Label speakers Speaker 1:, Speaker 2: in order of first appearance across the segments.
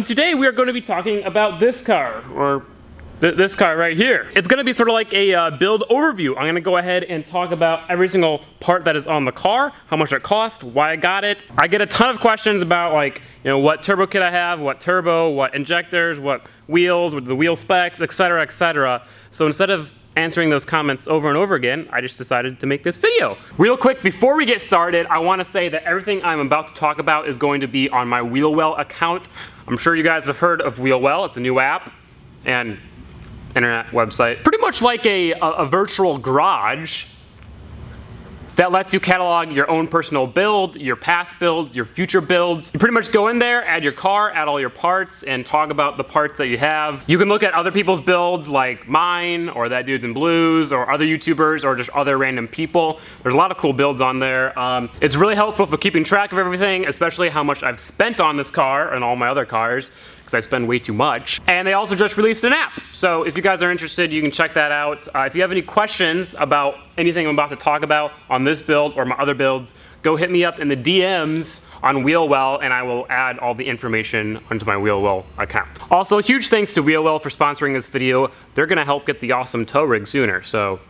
Speaker 1: Today we are going to be talking about this car, or this car right here. It's going to be sort of like a build overview. I'm going to go ahead and talk about every single part that is on the car, how much it cost, why I got it. I get a ton of questions about, like, you know, what turbo kit I have, what turbo, what injectors, what wheels, what the wheel specs, etc., etc. So instead of answering those comments over and over again, I just decided to make this video. Real quick, before we get started, I want to say that everything I'm about to talk about is going to be on my Wheelwell account. I'm sure you guys have heard of Wheelwell. It's a new app and internet website. Pretty much like a virtual garage that lets you catalog your own personal build, your past builds, your future builds. You pretty much go in there, add your car, add all your parts, and talk about the parts that you have. You can look at other people's builds like mine, or that dude's in blues, or other YouTubers, or just other random people. There's a lot of cool builds on there. It's really helpful for keeping track of everything, especially how much I've spent on this car and all my other cars, because I spend way too much. And they also just released an app. So if you guys are interested, you can check that out. If you have any questions about anything I'm about to talk about on this build or my other builds, go hit me up in the DMs on Wheelwell and I will add all the information onto my Wheelwell account. Also, huge thanks to Wheelwell for sponsoring this video. They're gonna help get the awesome tow rig sooner. So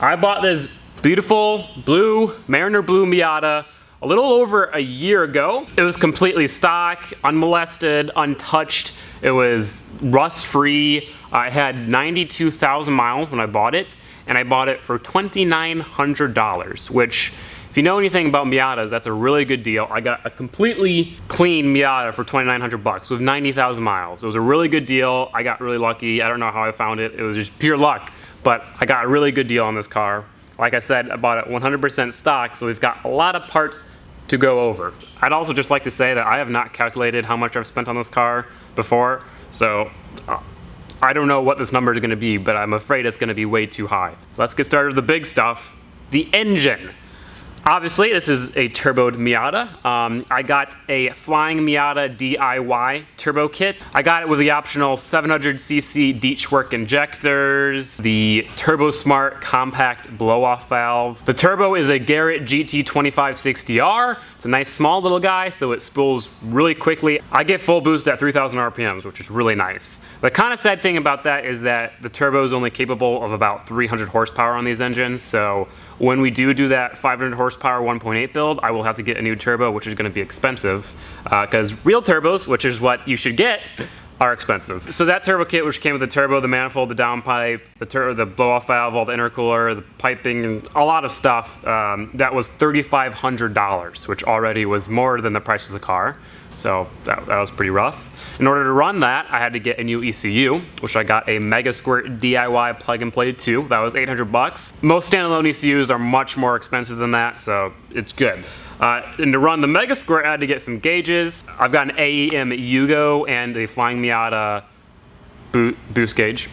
Speaker 1: I bought this beautiful blue, Mariner blue Miata a little over a year ago. It was completely stock, unmolested, untouched. It was rust-free. I had 92,000 miles when I bought it, and I bought it for $2,900, which, if you know anything about Miatas, that's a really good deal. I got a completely clean Miata for 2,900 bucks with 90,000 miles. It was a really good deal. I got really lucky. I don't know how I found it. It was just pure luck, but I got a really good deal on this car. Like I said, I bought it 100% stock, so we've got a lot of parts to go over. I'd also just like to say that I have not calculated how much I've spent on this car before, so I don't know what this number is going to be, but I'm afraid it's going to be way too high. Let's get started with the big stuff, the engine. Obviously, this is a turboed Miata. I got a Flying Miata DIY turbo kit. I got it with the optional 700cc Deechwork injectors, the Turbo Smart compact blow-off valve. The turbo is a Garrett GT2560R. It's a nice small little guy, so it spools really quickly. I get full boost at 3,000 RPMs, which is really nice. The kind of sad thing about that is that the turbo is only capable of about 300 horsepower on these engines, so when we do that 500 horsepower 1.8 build, I will have to get a new turbo, which is going to be expensive, because real turbos, which is what you should get, are expensive. So that turbo kit, which came with the turbo, the manifold, the downpipe, the blow-off valve, all the intercooler, the piping, and a lot of stuff, that was $3,500, which already was more than the price of the car. So that was pretty rough. In order to run that, I had to get a new ECU, which I got a Mega Squirt DIY plug-and-play 2. That was 800 bucks. Most standalone ECUs are much more expensive than that, so it's good. And to run the Mega Squirt, I had to get some gauges. I've got an AEM Yugo and a Flying Miata boost gauge.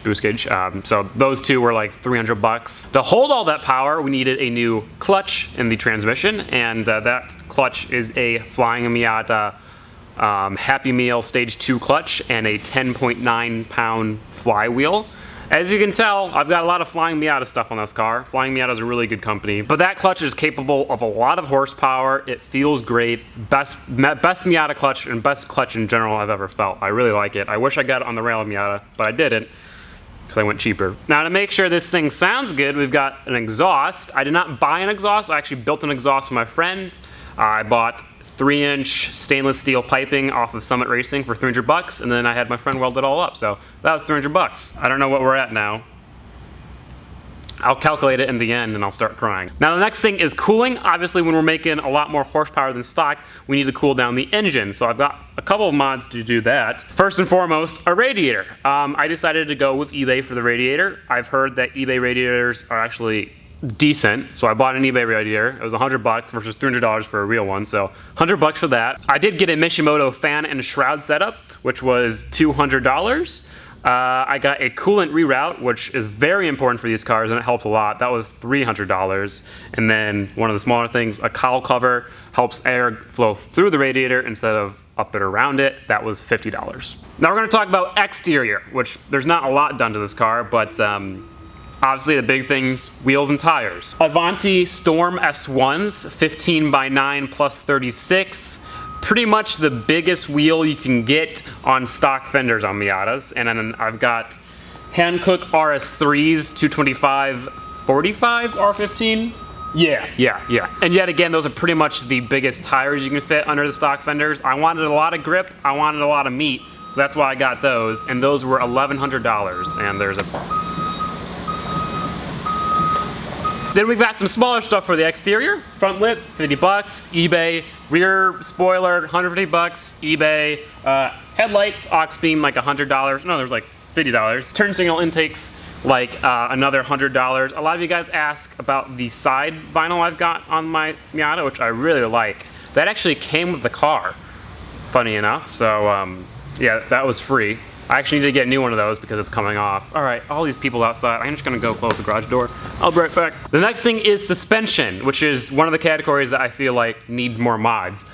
Speaker 1: So those two were like 300 bucks. To hold all that power, we needed a new clutch in the transmission, and that clutch is a Flying Miata Happy Meal Stage 2 clutch and a 10.9 pound flywheel. As you can tell, I've got a lot of Flying Miata stuff on this car. Flying Miata is a really good company, but that clutch is capable of a lot of horsepower. It feels great. Best Miata clutch and best clutch in general I've ever felt. I really like it. I wish I got it on the rail Miata, but I didn't, because I went cheaper. Now, to make sure this thing sounds good, we've got an exhaust. I did not buy an exhaust. I actually built an exhaust with my friends. I bought 3-inch stainless steel piping off of Summit Racing for 300 bucks, and then I had my friend weld it all up, so that was 300 bucks. I don't know what we're at now. I'll calculate it in the end and I'll start crying. Now, the next thing is cooling. Obviously, when we're making a lot more horsepower than stock, we need to cool down the engine, so I've got a couple of mods to do that. First and foremost, a radiator. I decided to go with eBay for the radiator. I've heard that eBay radiators are actually decent. So I bought an eBay radiator. It was $100 versus $300 for a real one. So $100 for that. I did get a Mishimoto fan and shroud setup, which was $200. I got a coolant reroute, which is very important for these cars, and it helps a lot. That was $300. And then one of the smaller things, a cowl cover, helps air flow through the radiator instead of up and around it. That was $50. Now we're going to talk about exterior, which there's not a lot done to this car, but obviously the big things, wheels and tires. Avanti Storm S1s, 15x9 plus 36. Pretty much the biggest wheel you can get on stock fenders on Miatas. And then I've got Hankook RS3s, 225, 45 R15. Yeah. And yet again, those are pretty much the biggest tires you can fit under the stock fenders. I wanted a lot of grip, I wanted a lot of meat, so that's why I got those. And those were $1,100. And there's a... Then we've got some smaller stuff for the exterior. Front lip, $50. eBay. Rear spoiler, $150. eBay. Headlights, aux beam, like $100. No, there's like $50. Turn signal intakes, like another $100. A lot of you guys ask about the side vinyl I've got on my Miata, which I really like. That actually came with the car, funny enough. So yeah, that was free. I actually need to get a new one of those because it's coming off. All right, all these people outside. I'm just gonna go close the garage door. I'll be right back. The next thing is suspension, which is one of the categories that I feel like needs more mods.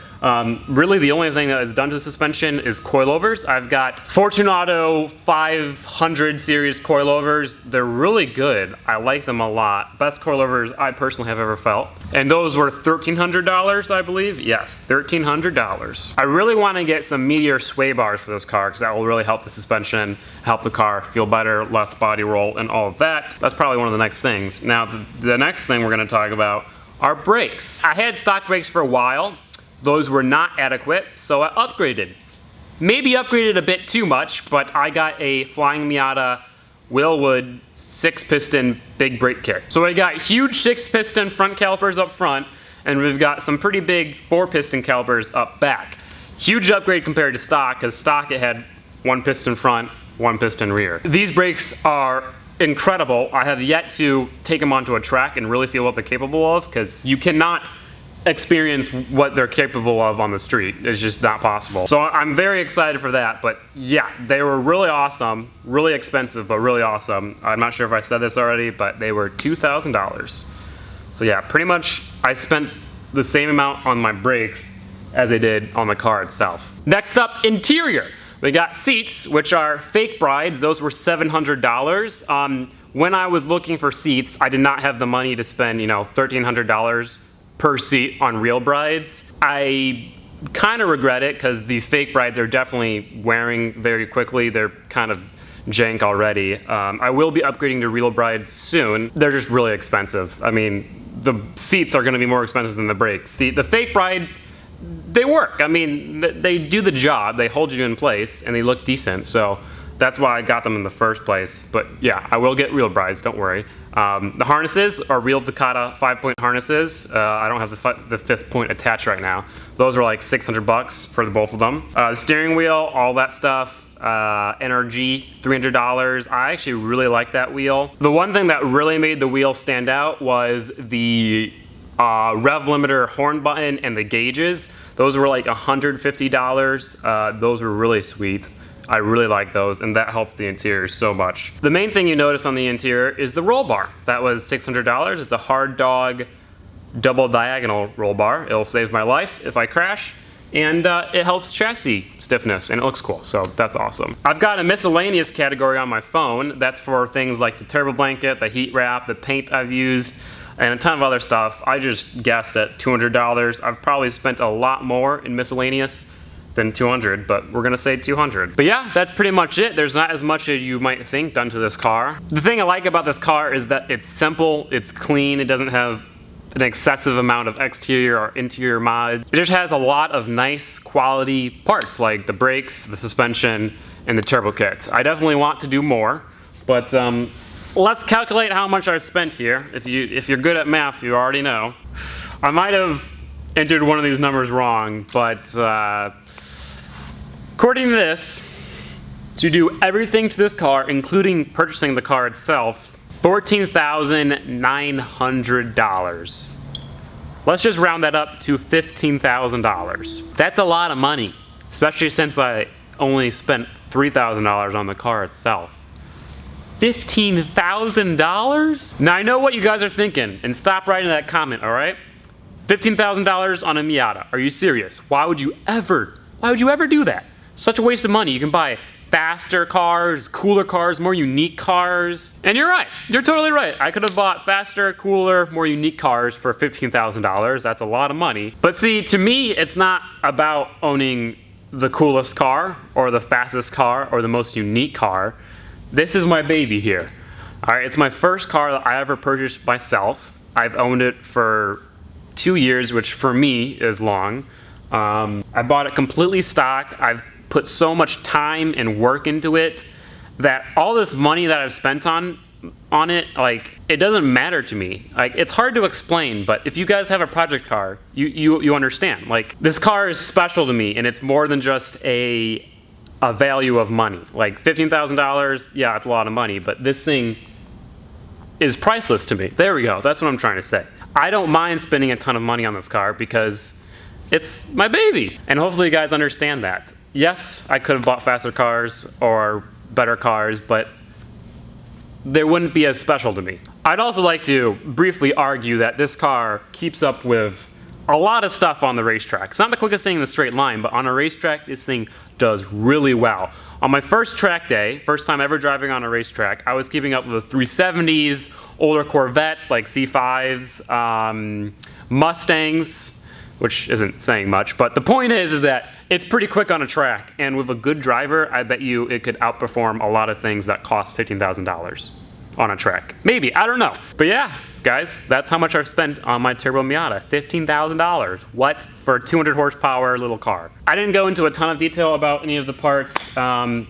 Speaker 1: Really the only thing that is done to the suspension is coilovers. I've got Fortunato 500 series coilovers. They're really good. I like them a lot. Best coilovers I personally have ever felt. And those were $1,300, I believe. Yes, $1,300. I really want to get some Meteor sway bars for this car because that will really help the suspension, help the car feel better, less body roll, and all of that. That's probably one of the next things. Now, the next thing we're going to talk about are brakes. I had stock brakes for a while. Those were not adequate, so I upgraded. Maybe upgraded a bit too much, but I got a Flying Miata Willwood 6-piston big brake kit. So I got huge 6-piston front calipers up front, and we've got some pretty big 4-piston calipers up back. Huge upgrade compared to stock, because stock it had 1 piston front, 1 piston rear. These brakes are incredible. I have yet to take them onto a track and really feel what they're capable of, because you cannot experience what they're capable of on the street. It's just not possible. So I'm very excited for that, but yeah, they were really awesome, really expensive, but really awesome. I'm not sure if I said this already, but they were $2,000. So yeah, pretty much I spent the same amount on my brakes as I did on the car itself. Next up, interior. We got seats, which are fake brides. Those were $700. When I was looking for seats, I did not have the money to spend, $1,300 per seat on real brides. I kind of regret it because these fake brides are definitely wearing very quickly. They're kind of jank already. I will be upgrading to real brides soon. They're just really expensive. I mean, the seats are going to be more expensive than the brakes. The fake brides, they work. I mean, they do the job. They hold you in place and they look decent. So that's why I got them in the first place. But yeah, I will get real brides, don't worry. The harnesses are real Takata 5-point harnesses. I don't have the 5th point attached right now. Those are like $600 for the both of them. The steering wheel, all that stuff, NRG, $300. I actually really like that wheel. The one thing that really made the wheel stand out was the rev limiter horn button and the gauges. Those were like $150. Those were really sweet. I really like those, and that helped the interior so much. The main thing you notice on the interior is the roll bar. That was $600. It's a hard dog double diagonal roll bar. It'll save my life if I crash, and it helps chassis stiffness, and it looks cool, so that's awesome. I've got a miscellaneous category on my phone. That's for things like the turbo blanket, the heat wrap, the paint I've used, and a ton of other stuff. I just guessed at $200. I've probably spent a lot more in miscellaneous than 200, but we're gonna say 200. But yeah, that's pretty much it. There's not as much as you might think done to this car. The thing I like about this car is that it's simple, it's clean, it doesn't have an excessive amount of exterior or interior mods. It just has a lot of nice quality parts like the brakes, the suspension, and the turbo kit. I definitely want to do more, but let's calculate how much I've spent here. If you're good at math, you already know. I might have entered one of these numbers wrong, but according to this, to do everything to this car, including purchasing the car itself, $14,900. Let's just round that up to $15,000. That's a lot of money, especially since I only spent $3,000 on the car itself. $15,000? Now I know what you guys are thinking, and stop writing that comment, all right? $15,000 on a Miata. Are you serious? Why would you ever do that? Such a waste of money. You can buy faster cars, cooler cars, more unique cars. And you're right. You're totally right. I could have bought faster, cooler, more unique cars for $15,000. That's a lot of money. But see, to me, it's not about owning the coolest car or the fastest car or the most unique car. This is my baby here. All right, it's my first car that I ever purchased myself. I've owned it for 2 years, which for me is long. I bought it completely stock. I've put so much time and work into it that all this money that I've spent on it, like, it doesn't matter to me. Like, it's hard to explain, but if you guys have a project car, you understand. Like, this car is special to me, and it's more than just a value of money. Like, $15,000, yeah, it's a lot of money, but this thing is priceless to me. There we go. That's what I'm trying to say. I don't mind spending a ton of money on this car because it's my baby. And hopefully you guys understand that. Yes, I could have bought faster cars or better cars, but they wouldn't be as special to me. I'd also like to briefly argue that this car keeps up with a lot of stuff on the racetrack. It's not the quickest thing in the straight line, but on a racetrack, this thing does really well. On my first track day, first time ever driving on a racetrack, I was keeping up with 370s, older Corvettes like C5s, Mustangs, which isn't saying much, but the point is that it's pretty quick on a track, and with a good driver, I bet you it could outperform a lot of things that cost $15,000 on a track. Maybe, I don't know. But yeah, guys, that's how much I've spent on my Turbo Miata, $15,000. What? For a 200 horsepower little car. I didn't go into a ton of detail about any of the parts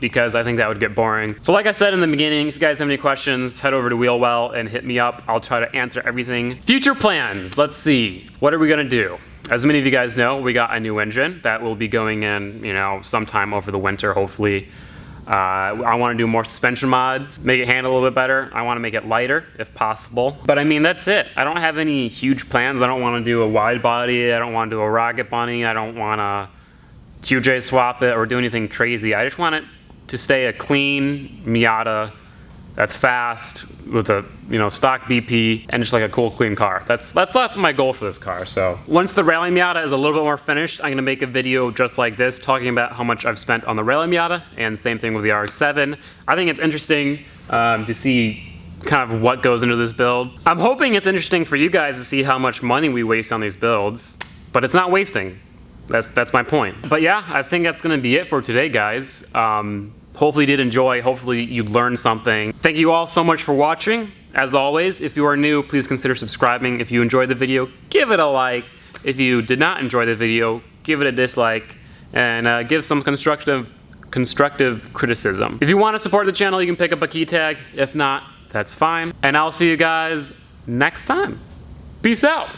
Speaker 1: because I think that would get boring. So like I said in the beginning, if you guys have any questions, head over to Wheelwell and hit me up. I'll try to answer everything. Future plans, let's see. What are we gonna do? As many of you guys know, we got a new engine that will be going in, sometime over the winter, hopefully. I want to do more suspension mods, make it handle a little bit better. I want to make it lighter if possible. But I mean, that's it. I don't have any huge plans. I don't want to do a wide body. I don't want to do a rocket bunny. I don't want to QJ swap it or do anything crazy. I just want it to stay a clean Miata that's fast with a stock BP and just like a cool clean car. That's my goal for this car. So once the Rally Miata is a little bit more finished, I'm gonna make a video just like this talking about how much I've spent on the Rally Miata, and same thing with the RX-7. I think it's interesting to see kind of what goes into this build. I'm hoping it's interesting for you guys to see how much money we waste on these builds, but it's not wasting. That's my point. But yeah, I think that's gonna be it for today, guys. Hopefully you did enjoy, hopefully you learned something. Thank you all so much for watching. As always, if you are new, please consider subscribing. If you enjoyed the video, give it a like. If you did not enjoy the video, give it a dislike, and give some constructive criticism. If you want to support the channel, you can pick up a key tag. If not, that's fine. And I'll see you guys next time. Peace out.